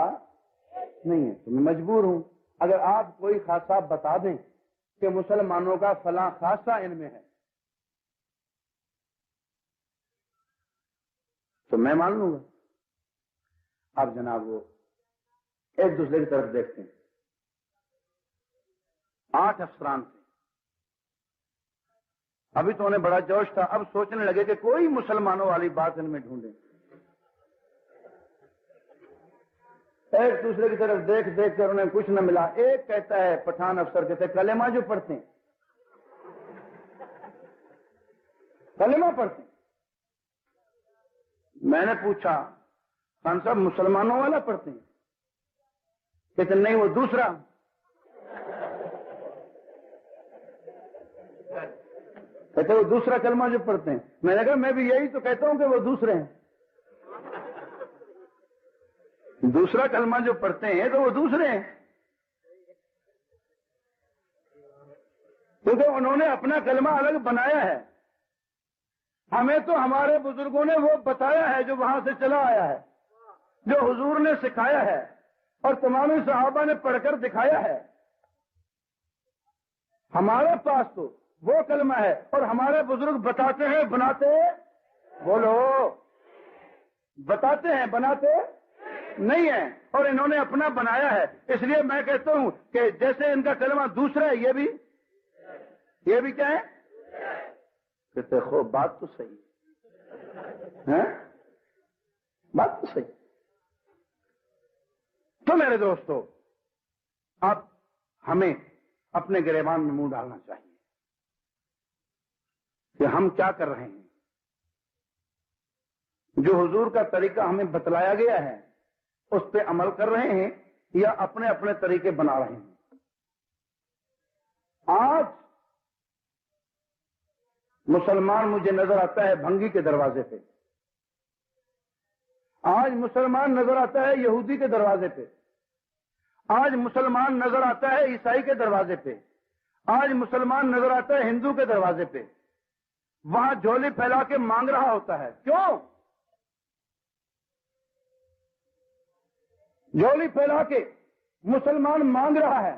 نہیں ہے، تو میں مجبور ہوں اگر آپ کوئی خاصا بتا دیں کہ مسلمانوں کا فلاں خاصا ان میں ہے تو میں مان لوں گا۔ اب جناب وہ ایک دوسرے کی طرف دیکھتے ہیں، 8 افسران تھے، ابھی تو انہیں بڑا جوش تھا، اب سوچنے لگے کہ کوئی مسلمانوں والی بات ان میں ڈھونڈیں۔ ایک دوسرے کی طرف دیکھ کر انہیں کچھ نہ ملا۔ ایک کہتا ہے پٹھان افسر کہتے ہیں کلمہ جو پڑھتے ہیں، کلمہ پڑھتے ہیں۔ میں نے پوچھا خان صاحب مسلمانوں والا پڑھتے ہیں؟ کہتے نہیں وہ دوسرا۔ کہتے وہ دوسرا کلمہ جو پڑھتے ہیں۔ میں نے کہا میں بھی یہی تو کہتا ہوں کہ وہ دوسرے ہیں، دوسرا کلمہ جو پڑھتے ہیں تو وہ دوسرے ہیں، کیونکہ انہوں نے اپنا کلمہ الگ بنایا ہے۔ ہمیں تو ہمارے بزرگوں نے وہ بتایا ہے جو وہاں سے چلا آیا ہے، جو حضور نے سکھایا ہے اور تمام صحابہ نے پڑھ کر دکھایا ہے۔ ہمارے پاس تو وہ کلمہ ہے اور ہمارے بزرگ بتاتے ہیں بناتے، بولو بتاتے ہیں بناتے نہیں ہے، اور انہوں نے اپنا بنایا ہے۔ اس لیے میں کہتا ہوں کہ جیسے ان کا کلمہ دوسرا ہے، یہ بھی کیا ہے؟ کہتے خوب بات تو صحیح ہے، بات تو صحیح۔ تو میرے دوستو اب ہمیں اپنے گریبان میں منہ ڈالنا چاہیے کہ ہم کیا کر رہے ہیں۔ جو حضور کا طریقہ ہمیں بتلایا گیا ہے اس پہ عمل کر رہے ہیں یا اپنے اپنے طریقے بنا رہے ہیں۔ آج مسلمان مجھے نظر آتا ہے بھنگی کے دروازے پہ، آج مسلمان نظر آتا ہے یہودی کے دروازے پہ، آج مسلمان نظر آتا ہے عیسائی کے دروازے پہ، آج مسلمان نظر آتا ہے ہندو کے دروازے پہ، وہاں جھولی پھیلا کے مانگ رہا ہوتا ہے۔ کیوں؟ جھولی پھیلا کے مسلمان مانگ رہا ہے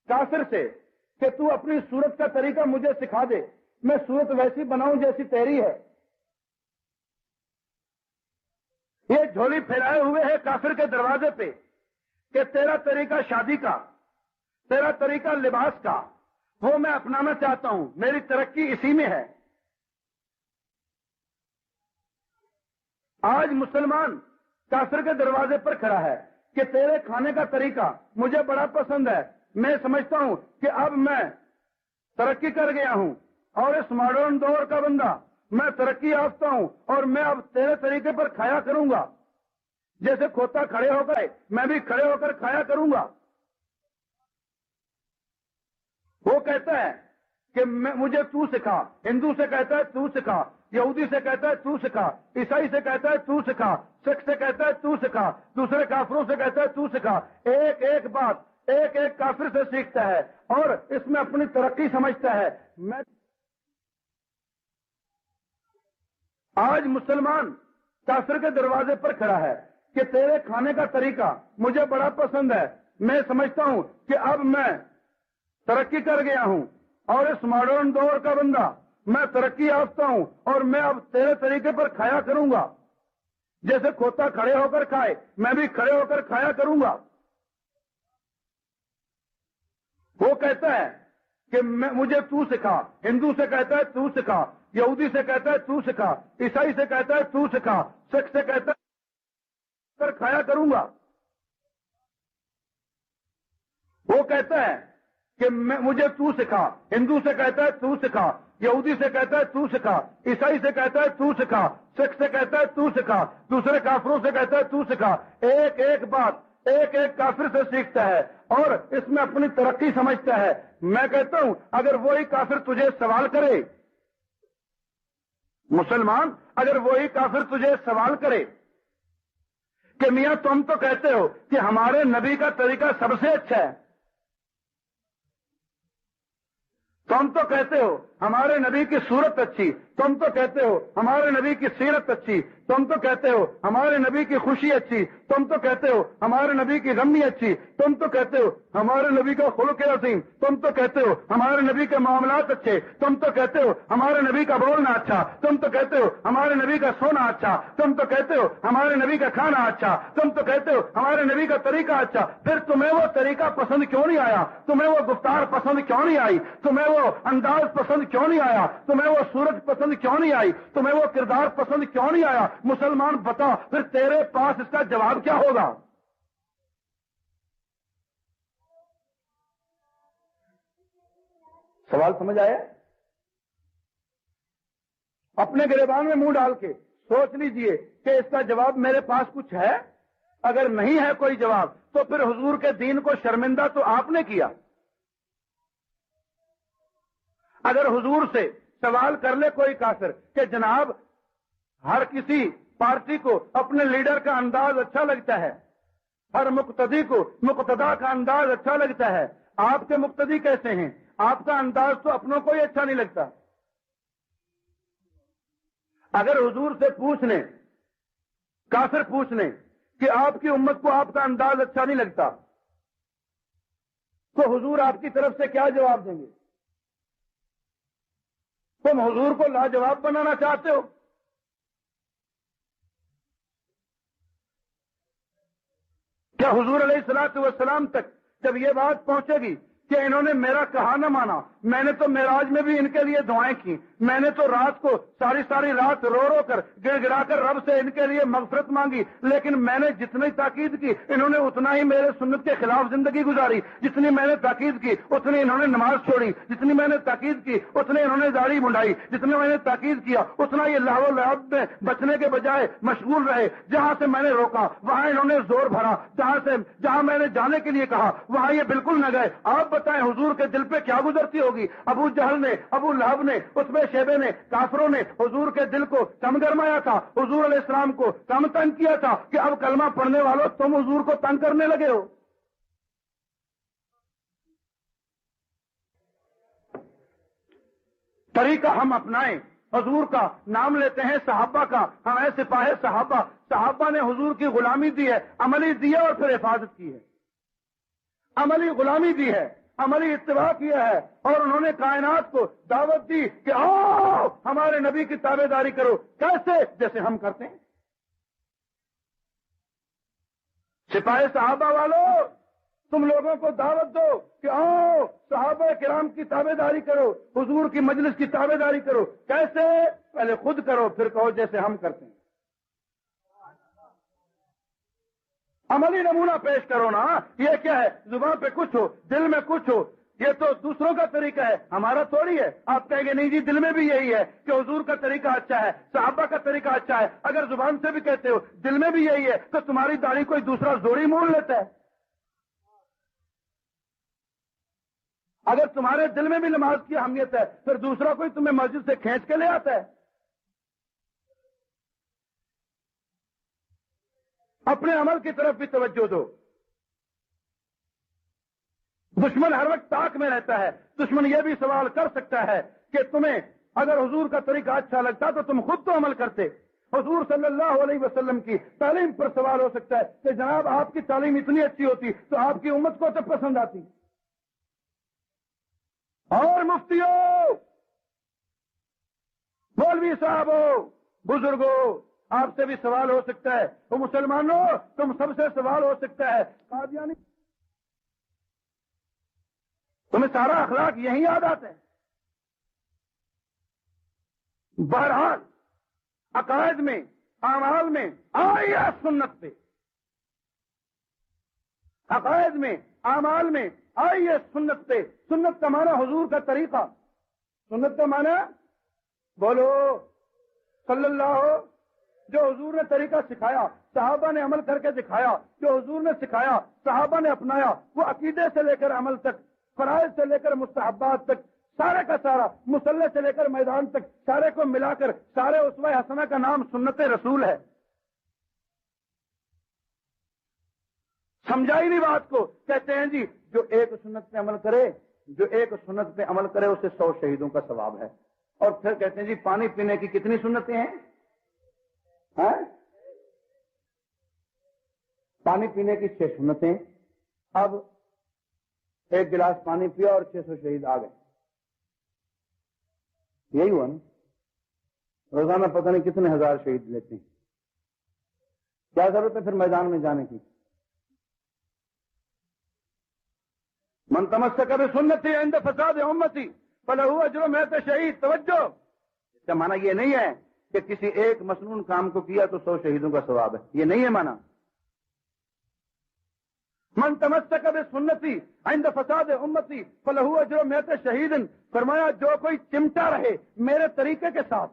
کافر سے کہ تو اپنی صورت کا طریقہ مجھے سکھا دے، میں صورت ویسی بناؤں جیسی تیری ہے. یہ جھولی پھیلائے ہوئے ہے کافر کے دروازے پہ کہ تیرا طریقہ شادی کا، تیرا طریقہ لباس کا، وہ میں اپنانا چاہتا ہوں، میری ترقی اسی میں ہے. آج مسلمان کافر کے دروازے پر کھڑا ہے کہ تیرے کھانے کا طریقہ مجھے بڑا پسند ہے، میں سمجھتا ہوں کہ اب میں ترقی کر گیا ہوں اور اس ماڈرن دور کا بندہ، میں ترقی یافتہ ہوں اور میں اب تیرے طریقے پر کھایا کروں گا. جیسے کھوتا کھڑے ہو کر میں بھی کھڑے ہو کر کھایا کروں گا. وہ کہتا ہے کہ مجھے تو سکھا، ہندو سے کہتا ہے تو سکھا، یہودی سے کہتا ہے تو سکھا، عیسائی سے کہتا ہے تو سکھا، سکھ سے کہتا ہے تو سکھا، دوسرے کافروں سے کہتا ہے تو سکھا. ایک ایک بات ایک ایک کافر سے سیکھتا ہے اور اس میں اپنی ترقی سمجھتا ہے. میں آج مسلمان کافر کے دروازے پر کھڑا ہے کہ تیرے کھانے کا طریقہ مجھے بڑا پسند ہے، میں سمجھتا ہوں کہ اب میں ترقی کر گیا ہوں اور اس ماڈرن دور کا بندہ، میں ترقی یافتہ ہوں اور میں اب تیرے طریقے پر کھایا کروں گا. جیسے کھوتا کھڑے ہو کر کھائے میں بھی کھڑے ہو کر کھایا کروں گا. وہ کہتا ہے کہ مجھے تو سکھا، ہندو سے کہتا ہے تو سکھا، یہودی سے کہتا ہے تو سکھا، عیسائی سے کہتا ہے تو سکھا، سکھ سے کہتا ہے کر کھایا کروں گا. وہ کہتا ہے کہ مجھے تو سکھا، ہندو سے کہتا ہے تو سکھا، یہودی سے کہتا ہے تو سکھا، عیسائی سے کہتا ہے تو سکھا، سکھ سے کہتا ہے تو سکھا، دوسرے کافروں سے کہتا ہے تو سکھا. ایک ایک بات ایک ایک کافر سے سیکھتا ہے اور اس میں اپنی ترقی سمجھتا ہے. میں کہتا ہوں اگر وہی کافر تجھے سوال کرے، مسلمان اگر وہی کافر تجھے سوال کرے کہ میاں تم تو کہتے ہو کہ ہمارے نبی کا طریقہ سب سے اچھا ہے، تم تو کہتے ہو ہمارے نبی کی صورت اچھی، تم تو کہتے ہو ہمارے نبی کی سیرت اچھی، تم تو کہتے ہو ہمارے نبی کی خوشی اچھی، تم تو کہتے ہو ہمارے نبی کی غمی اچھی، تم تو کہتے ہو ہمارے نبی کا خلق عظیم، تم تو کہتے ہو ہمارے نبی کے معاملات اچھے، تم تو کہتے ہو ہمارے نبی کا بولنا اچھا، تم تو کہتے ہو ہمارے نبی کا سونا اچھا، تم تو کہتے ہو ہمارے نبی کا کھانا اچھا، تم تو کہتے ہو ہمارے نبی کا طریقہ اچھا. پھر تمہیں وہ طریقہ پسند کیوں نہیں آیا؟ تمہیں وہ گفتار پسند کیوں نہیں آئی؟ تمہیں وہ انداز پسند کیوں نہیں آیا؟ تمہیں وہ صورت پسند کیوں نہیں آئی؟ تمہیں وہ کردار پسند کیوں نہیں آیا؟ مسلمان بتا، پھر تیرے پاس اس کا جواب کیا ہوگا؟ سوال سمجھ آیا؟ اپنے گریبان میں منہ ڈال کے سوچ لیجئے کہ اس کا جواب میرے پاس کچھ ہے. اگر نہیں ہے کوئی جواب تو پھر حضور کے دین کو شرمندہ تو آپ نے کیا. اگر حضور سے سوال کر لے کوئی کافر کہ جناب ہر کسی پارٹی کو اپنے لیڈر کا انداز اچھا لگتا ہے، ہر مقتدی کو مقتدا کا انداز اچھا لگتا ہے، آپ کے مقتدی کیسے ہیں؟ آپ کا انداز تو اپنوں کو ہی اچھا نہیں لگتا. اگر حضور سے پوچھ لیں، کافر پوچھ لیں کہ آپ کی امت کو آپ کا انداز اچھا نہیں لگتا، تو حضور آپ کی طرف سے کیا جواب دیں گے؟ تم حضور کو لاجواب بنانا چاہتے ہو؟ کیا حضور علیہ الصلوۃ والسلام تک جب یہ بات پہنچے گی کہ انہوں نے میرا کہا نہ مانا، میں نے تو معراج میں بھی ان کے لیے دعائیں کی، میں نے تو رات کو ساری رات رو رو کر گڑ گڑا کر رب سے ان کے لیے مغفرت مانگی، لیکن میں نے جتنی تاکید کی انہوں نے اتنا ہی میرے سنت کے خلاف زندگی گزاری، جتنی میں نے تاکید کی اتنی انہوں نے نماز چھوڑی، جتنی میں نے تاکید کی اتنے انہوں نے داڑھی منڈائی، جتنے میں نے تاکید کیا اتنا یہ لہو و لعب میں بچنے کے بجائے مشغول رہے. جہاں سے میں نے روکا وہاں انہوں نے زور بھرا، جہاں میں نے جانے کے لیے کہا وہاں یہ بالکل نہ گئے. آپ بتائیں حضور کے دل پہ کیا گزرتی ہوگی؟ ابو جہل نے، ابو لہب نے، عتبہ شیبے نے، کافروں نے حضور کے دل کو کم گرمایا تھا، حضور علیہ السلام کو کم تنگ کیا تھا کہ اب کلمہ پڑھنے والوں تم حضور کو تنگ کرنے لگے ہو. طریقہ ہم اپنائیں، حضور کا نام لیتے ہیں، صحابہ کا، ہمیں سپاہ صحابہ نے حضور کی غلامی دی ہے، عملی دی ہے اور پھر حفاظت کی ہے. عملی غلامی دی ہے، عملی اتباع کیا ہے اور انہوں نے کائنات کو دعوت دی کہ آؤ ہمارے نبی کی تابع داری کرو. کیسے؟ جیسے ہم کرتے ہیں. سپاہی صحابہ والوں، تم لوگوں کو دعوت دو کہ آؤ صحابہ کرام کی تابع داری کرو، حضور کی مجلس کی تابع داری کرو. کیسے؟ پہلے خود کرو پھر کہو جیسے ہم کرتے ہیں. عملی نمونہ پیش کرو نا. یہ کیا ہے؟ زبان پہ کچھ ہو دل میں کچھ ہو. یہ تو دوسروں کا طریقہ ہے، ہمارا تھوڑی ہے. آپ کہیں گے نہیں جی دل میں بھی یہی ہے کہ حضور کا طریقہ اچھا ہے، صحابہ کا طریقہ اچھا ہے. اگر زبان سے بھی کہتے ہو دل میں بھی یہی ہے تو تمہاری داڑھی کوئی دوسرا زوری مول لیتا ہے. اگر تمہارے دل میں بھی نماز کی اہمیت ہے پھر دوسرا کوئی تمہیں مسجد سے کھینچ کے لے آتا ہے. اپنے عمل کی طرف بھی توجہ دو. دشمن ہر وقت طاق میں رہتا ہے. دشمن یہ بھی سوال کر سکتا ہے کہ تمہیں اگر حضور کا طریقہ اچھا لگتا تو تم خود تو عمل کرتے. حضور صلی اللہ علیہ وسلم کی تعلیم پر سوال ہو سکتا ہے کہ جناب آپ کی تعلیم اتنی اچھی ہوتی تو آپ کی امت کو تو پسند آتی. اور مفتیوں، مولوی صاحبوں، بزرگوں، آپ سے بھی سوال ہو سکتا ہے. تو مسلمانوں تم سب سے سوال ہو سکتا ہے. قادیانی تمہیں سارا اخلاق یہی یاد آتا ہے. بہرحال عقائد میں، اعمال میں آئیے سنت پہ. عقائد میں، اعمال میں آئیے سنت پہ. سنت کا معنی حضور کا طریقہ. سنت کا معنی بولو صلی اللہ، جو حضور نے طریقہ سکھایا، صحابہ نے عمل کر کے دکھایا. جو حضور نے سکھایا صحابہ نے اپنایا، وہ عقیدے سے لے کر عمل تک، فرائض سے لے کر مستحبات تک، سارے کا سارا، مصلی سے لے کر میدان تک، سارے کو ملا کر سارے اسوہ حسنہ کا نام سنت رسول ہے. سمجھائی نہیں بات کو. کہتے ہیں جی جو ایک سنت پہ عمل کرے، جو ایک سنت پہ عمل کرے اسے 100 شہیدوں کا ثواب ہے. اور پھر کہتے ہیں جی پانی پینے کی کتنی سنتیں ہیں؟ پانی پینے کی 6 سنتیں. اب ایک گلاس پانی پیا اور 600 شہید آ گئے. یہی ہوا نا. روزانہ پتہ نہیں کتنے ہزار شہید لیتے ہیں. کیا ضرورت ہے پھر میدان میں جانے کی؟ من تمسک بسنتی عند فساد امتی فلہ اجر 100 شہید. توجہ، اس کا معنی یہ نہیں ہے کہ کسی ایک مسنون کام کو کیا تو 100 شہیدوں کا ثواب ہے. یہ نہیں ہے معنی. من تمسک بسنتی عند فساد امتی فلہ اجر 100 شہید. فرمایا جو کوئی چمٹا رہے میرے طریقے کے ساتھ.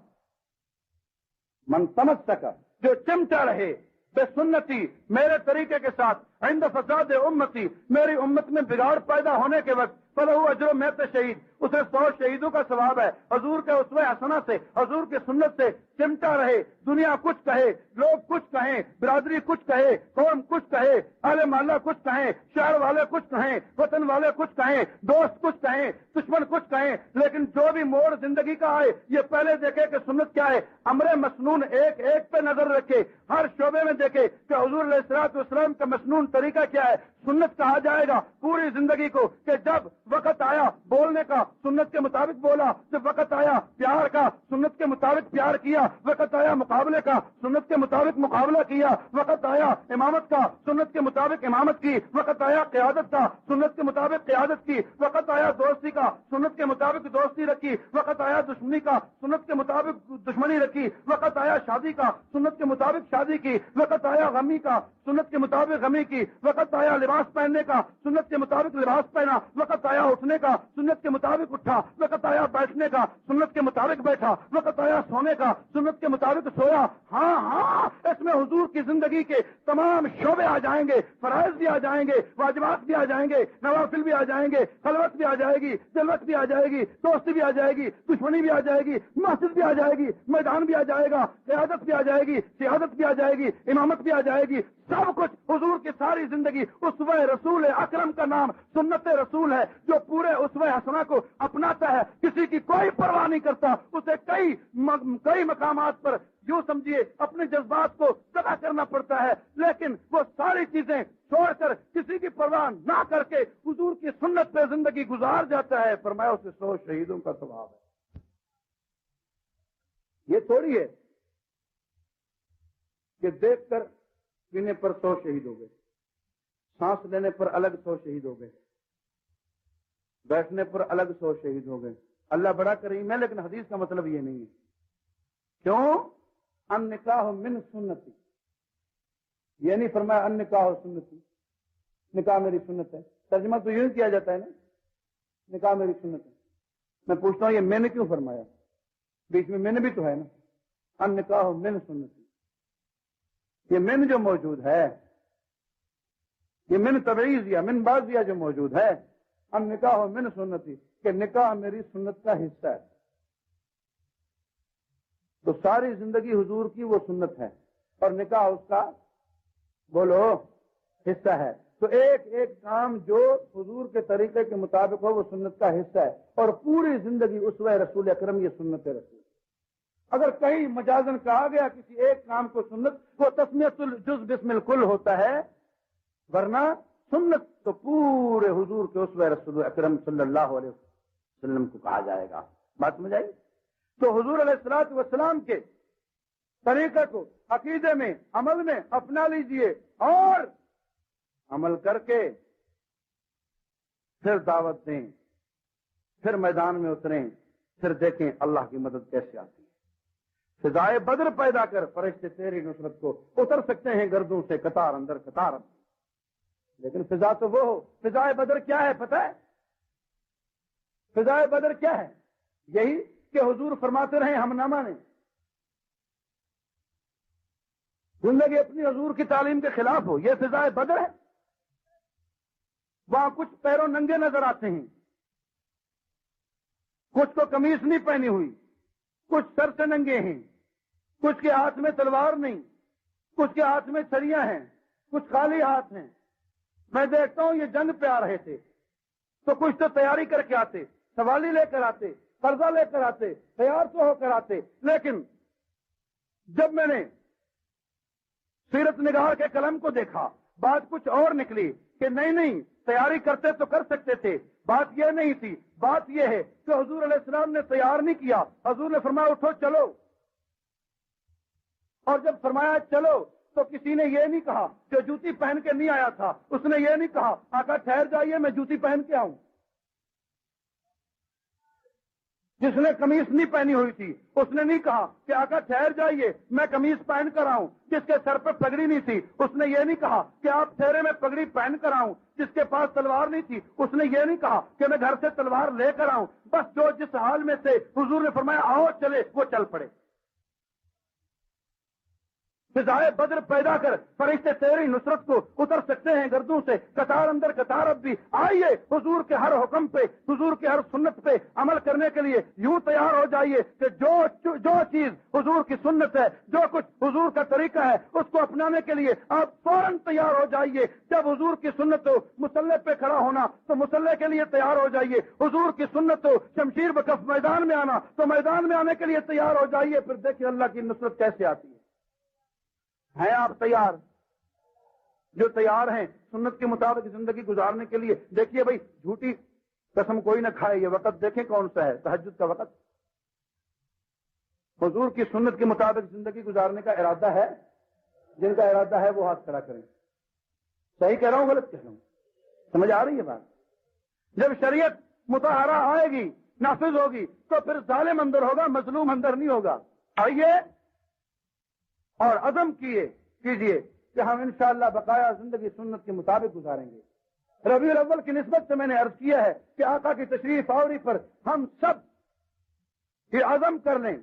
من تمسک، جو چمٹا رہے، بسنتی، میرے طریقے کے ساتھ، عند فساد امتی، میری امت میں بگاڑ پیدا ہونے کے وقت، فلہ اجر 100 شہید، اسے 100 شہیدوں کا ثواب ہے. حضور کے اسوہ حسنہ سے، حضور کے سنت سے چمٹا رہے. دنیا کچھ کہے، لوگ کچھ کہیں، برادری کچھ کہے، قوم کچھ کہے، اہل محلہ کچھ کہیں، شہر والے کچھ کہیں، وطن والے کچھ کہیں، دوست کچھ کہیں، دشمن کچھ کہیں، لیکن جو بھی موڑ زندگی کا آئے یہ پہلے دیکھے کہ سنت کیا ہے. امر مسنون ایک ایک پہ نظر رکھے، ہر شعبے میں دیکھے کہ حضور علیہ الصلوۃ والسلام کا مسنون طریقہ کیا ہے. سنت کہا جائے گا پوری زندگی کو کہ جب وقت آیا بولنے کا سنت کے مطابق بولا، جب وقت آیا پیار کا سنت کے مطابق پیار کیا، وقت آیا مقابلے کا سنت کے مطابق مقابلہ کیا، وقت آیا امامت کا سنت کے مطابق امامت کی، وقت آیا قیادت کا سنت کے مطابق قیادت کی، وقت آیا دوستی کا سنت کے مطابق دوستی رکھی، وقت آیا دشمنی کا سنت کے مطابق دشمنی رکھی، وقت آیا شادی کا سنت کے مطابق شادی کی، وقت آیا غمی کا سنت کے مطابق غمی کی، وقت آیا لباس پہننے کا سنت کے مطابق لباس پہنا، وقت آیا اٹھنے کا سنت کے مطابق اٹھا، وقت آیا بیٹھنے کا سنت کے مطابق بیٹھا، وقت آیا سونے کا سنت کے مطابق سویا. ہاں اس میں حضور کی زندگی کے تمام شعبے آ جائیں گے، فرائض بھی آ جائیں گے، واجبات بھی آ جائیں گے، نوافل بھی آ جائیں گے، خلوت بھی آ جائے گی، جلوت بھی آ جائے گی، دوستی بھی آ جائے گی، دشمنی بھی آ جائے گی، مسجد بھی آ جائے گی، میدان بھی آ جائے گا، قیادت بھی آ جائے گی، سیادت بھی آ جائے گی، امامت بھی آ جائے گی. سب کچھ حضور کی ساری زندگی. اسوہ رسول اکرم کا نام سنت رسول ہے. جو پورے اسوہ حسنہ کو اپناتا ہے، کسی کی کوئی پرواہ نہیں کرتا، اسے کئی مقامات پر یوں سمجھیے لیے اپنے جذبات کو دبا کرنا پڑتا ہے، لیکن وہ ساری چیزیں چھوڑ کر کسی کی پرواہ نہ کر کے حضور کی سنت پہ زندگی گزار جاتا ہے، فرمایا اسے 100 شہیدوں کا ثواب ہے۔ یہ تھوڑی ہے کہ دیکھ کر پینے پر 100 شہید ہو گئے، سانس لینے پر الگ 100 شہید ہو گئے، بیٹھنے پر الگ 100 شہید ہو گئے۔ اللہ بڑا کریم ہے، لیکن حدیث کا مطلب یہ نہیں ہے۔ کیوں؟ ان نکاح من سنتی، یہ نہیں فرمایا ان نکاح سنتی، نکاح میری سنت ہے۔ ترجمہ تو یوں کیا جاتا ہے نا، نکاح میری سنت ہے۔ میں پوچھتا ہوں یہ میں نے کیوں فرمایا؟ بیچ میں میں نے بھی تو ہے نا، ان نکاح من سنتی، یہ من جو موجود ہے، یہ من تبعیض یا من بعضیہ جو موجود ہے، ان نکاح من سنتی، کہ نکاح میری سنت کا حصہ ہے۔ تو ساری زندگی حضور کی وہ سنت ہے اور نکاح اس کا بولو حصہ ہے۔ تو ایک ایک کام جو حضور کے طریقے کے مطابق ہو وہ سنت کا حصہ ہے، اور پوری زندگی اسوہ رسول اکرم، یہ سنت رسول۔ اگر کہیں مجازن کہا گیا کسی ایک کام کو سنت، وہ تسمیۃ الجز بسم الکل ہوتا ہے، ورنہ سنت تو پورے حضور کے اسوہ رسول اکرم صلی اللہ علیہ وسلم کو کہا جائے گا۔ بات سمجھ آئی؟ تو حضور علیہ الصلوۃ والسلام کے طریقے کو عقیدے میں، عمل میں اپنا لیجئے، اور عمل کر کے پھر دعوت دیں، پھر میدان میں اتریں، پھر دیکھیں اللہ کی مدد کیسے آتی ہے۔ فضائے بدر پیدا کر، فرشتے تیری نصرت کو اتر سکتے ہیں گردوں سے قطار اندر قطار، لیکن فضا تو وہ ہو۔ فضائے بدر کیا ہے پتہ ہے؟ فضائے بدر کیا ہے؟ یہی کہ حضور فرماتے رہے ہم نہ مانیں، زندگی اپنی حضور کی تعلیم کے خلاف ہو، یہ فضائے بدر ہے۔ وہاں کچھ پیروں ننگے نظر آتے ہیں، کچھ کو قمیص نہیں پہنی ہوئی، کچھ سر سے ننگے ہیں، کچھ کے ہاتھ میں تلوار نہیں، کچھ کے ہاتھ میں چھڑیاں ہیں، کچھ خالی ہاتھ ہیں۔ میں دیکھتا ہوں یہ جنگ پہ آ رہے تھے تو کچھ تو تیاری کر کے آتے، سوالی لے کر آتے، قرضہ لے کر آتے، تیار تو ہو کر آتے، لیکن جب میں نے سیرت نگار کے قلم کو دیکھا، بات کچھ اور نکلی کہ نہیں تیاری کرتے تو کر سکتے تھے، بات یہ نہیں تھی۔ بات یہ ہے کہ حضور علیہ السلام نے تیار نہیں کیا، حضور نے فرمایا اٹھو چلو، اور جب فرمایا چلو تو کسی نے یہ نہیں کہا کہ جوتی پہن کے نہیں آیا تھا، اس نے یہ نہیں کہا آقا ٹھہر جائیے میں جوتی پہن کے آؤں۔ جس نے قمیص نہیں پہنی ہوئی تھی اس نے نہیں کہا کہ آقا ٹھہر جائیے میں قمیص پہن کر آؤں۔ جس کے سر پہ پگڑی نہیں تھی اس نے یہ نہیں کہا کہ آپ ٹھہرے میں پگڑی پہن کر آؤں۔ جس کے پاس تلوار نہیں تھی اس نے یہ نہیں کہا کہ میں گھر سے تلوار لے کر آؤں۔ بس جو جس حال میں سے حضور نے فرمایا آؤ چلے، وہ چل پڑے۔ فضائے بدر پیدا کر، فرشتے تیری نصرت کو اتر سکتے ہیں گردوں سے قطار اندر قطار اب بھی۔ آئیے حضور کے ہر حکم پہ، حضور کے ہر سنت پہ عمل کرنے کے لیے یوں تیار ہو جائیے کہ جو چیز حضور کی سنت ہے، جو کچھ حضور کا طریقہ ہے، اس کو اپنانے کے لیے آپ فوراً تیار ہو جائیے۔ جب حضور کی سنت ہو مسلح پہ کھڑا ہونا تو مسلح کے لیے تیار ہو جائیے، حضور کی سنت ہو شمشیر بکف میدان میں آنا تو میدان میں آنے کے لیے تیار ہو جائیے۔ پھر دیکھیے اللہ کی نصرت کیسے آتی ہے۔ ہیں آپ تیار؟ جو تیار ہیں سنت کے مطابق زندگی گزارنے کے لیے، دیکھیے بھائی جھوٹی قسم کوئی نہ کھائے۔ یہ وقت دیکھیں کون سا ہے، تہجد کا وقت۔ حضور کی سنت کے مطابق زندگی گزارنے کا ارادہ ہے، جن کا ارادہ ہے وہ ہاتھ کھڑا کریں۔ صحیح کہہ رہا ہوں غلط کہہ رہا ہوں؟ سمجھ آ رہی ہے بات؟ جب شریعت مطہرہ آئے گی، نافذ ہوگی، تو پھر ظالم اندر ہوگا، مظلوم اندر نہیں ہوگا۔ آئیے اور عزم کیجئے کہ ہم انشاءاللہ بقایا زندگی سنت کے مطابق گزاریں گے۔ ربیع الاول کی نسبت سے میں نے عرض کیا ہے کہ آقا کی تشریف آوری پر ہم سب یہ عزم کر لیں،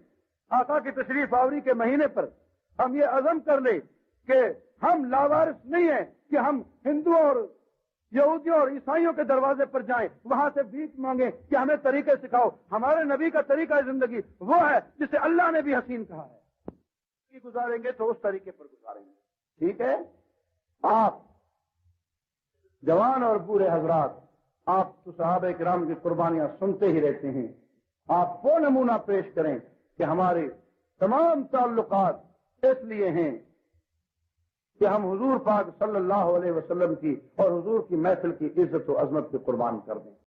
آقا کی تشریف آوری کے مہینے پر ہم یہ عزم کر لیں کہ ہم لاوارث نہیں ہیں کہ ہم ہندوؤں اور یہودیوں اور عیسائیوں کے دروازے پر جائیں، وہاں سے بھیک مانگیں کہ ہمیں طریقے سکھاؤ۔ ہمارے نبی کا طریقہ زندگی وہ ہے جسے اللہ نے بھی حسین کہا ہے۔ گزاریں گے تو اس طریقے پر گزاریں گے، ٹھیک ہے؟ آپ جوان اور بوڑھے حضرات، آپ تو صحابہ کرام کی قربانیاں سنتے ہی رہتے ہیں، آپ وہ نمونہ پیش کریں کہ ہمارے تمام تعلقات اس لیے ہیں کہ ہم حضور پاک صلی اللہ علیہ وسلم کی اور حضور کی محفل کی عزت و عظمت پہ قربان کر دیں۔